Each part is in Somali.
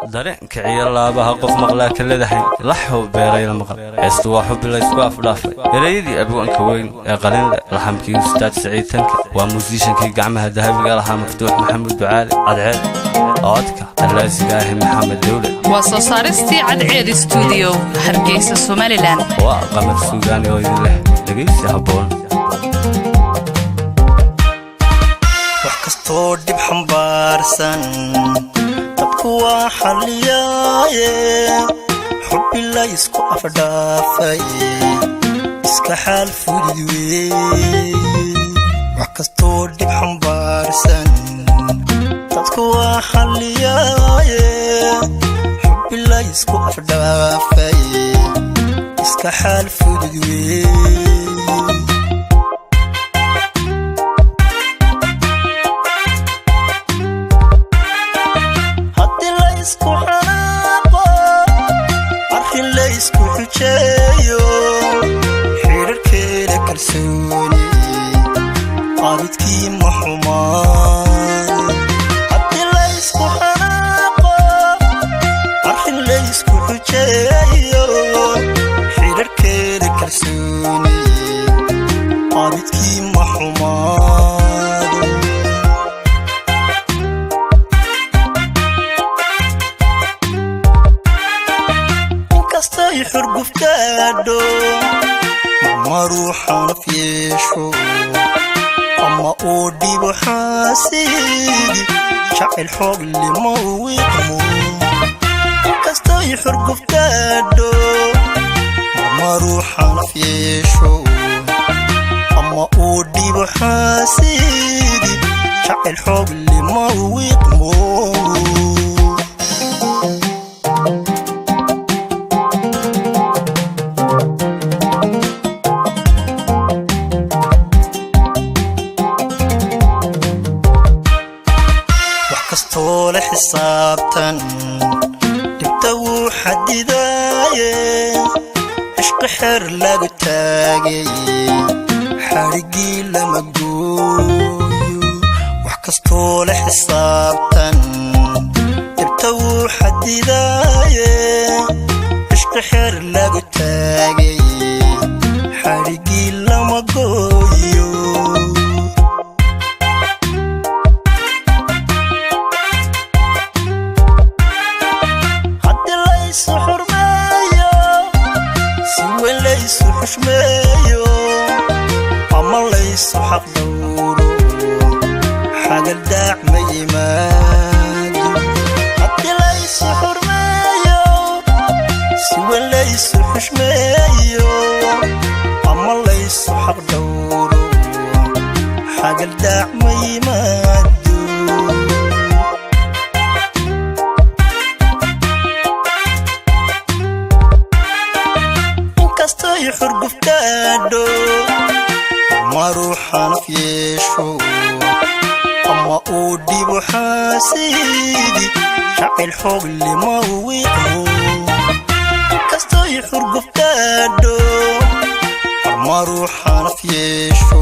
dareenka ciyaalabaha qof maqlaa kala dahay laxoo beeray la maqal heestu waa xubbi la isku afdhaafay erayadii abwaanka weyn ee qalin laxamkii ustaad saciidanka waa muusishankii gacmaha dahabiga lahaa maftuux maxamed ducaale cadceed oodka allaasiga ah maxamed dawlad waa soo saaristii cadceed studio hargeysa Somaliland waa qamar suugaani oo idin leh dhageysi habboon wax kastoo dib xambaarsan dadkuwa xaliyaaye xubbi la isku afdhaafay iska xaal fudud weey wax kastoo dib xambaarsan dadkuwa xaliyaaye xubbi la isku afdhaafay iska xaal fudud weey isku xujeeyo xiriirkeeda kalsooni qaabidkii ma xumaan haddii la isku xanaaqo arrin la isku xujeeyo xiriirkeeda kalsooni qaabidkii ma xumaan kastay xurguftaadho ma ruuxana fiyeesho ama uu dhibo xaasidi jacayl xoog lima wiiqmo kastay xurguftaadho ma ruuxana fiyeesho ama uu dhibo xaasidi jacayl xoog lima wiiqmo kastoo la xisaabtan dhibta wuu xadidaaye cishqi xeer lagu taagay xadhiggii lama gooyo wax kastoo la xisaabtan dhibta wuu xadidaaye cishqi xeer lagu taagay xadhiggii lama gooyo xushmeeyo ama laysu xaq dhowro xagal daac ma yimaado haddii laysu xurmeeyo si weyn laysu xushmeeyo ama laysu xaq dhowro xagal daac ma yimaado kastay xurguftaadho ma ruuxana fiyeesho ama uu dhibo xaasidi jacayl xoog lima wiiqmo kastay xurguftaadho ma ruuxana fiyeesho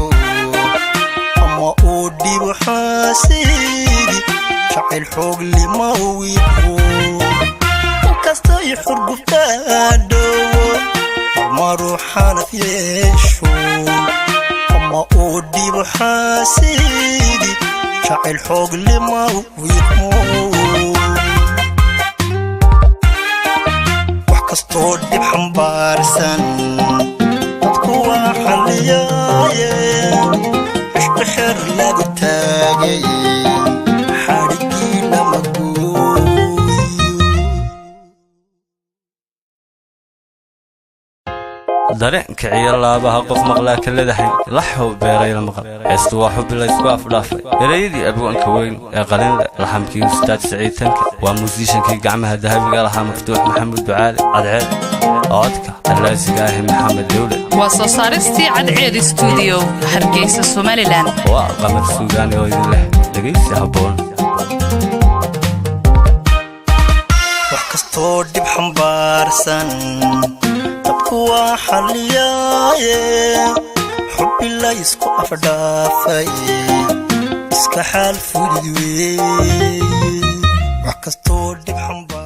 ama uu dhibo xaasidi jacayl xoog lima wiiqmo kastay xurguftaadho ma ruuxana fiyeesho ama uu dhibo xaasidi jacayl xoog lima wiiqmo wax kastoo dib xambaarsan dadkuwa xaliyaaye cishqi xeer lagu taagay xadhiggii lama gooyo dareenka ciyaalabaha qof maqlaa kala dahay laxoo beeray la maqal heestu waa xubbi la isku afdhaafay erayadii abwaanka weyn ee qalin laxamkii ustaad saciidanka waa muusishankii gacmaha dahabiga lahaa maftuux maxamed ducaale cadceed oodka allaasiga ah maxamed dawlad waa soo saaristii cadceed studio hargeysa Somaliland waa qamar suugaani oo idin leh dhageysi habboon wax kastoo dib xambaarsan dadkuwa xaliyaaye xubbi la isku afdhaafay iska xaal fudud weey wax kastoo dib xambaarsan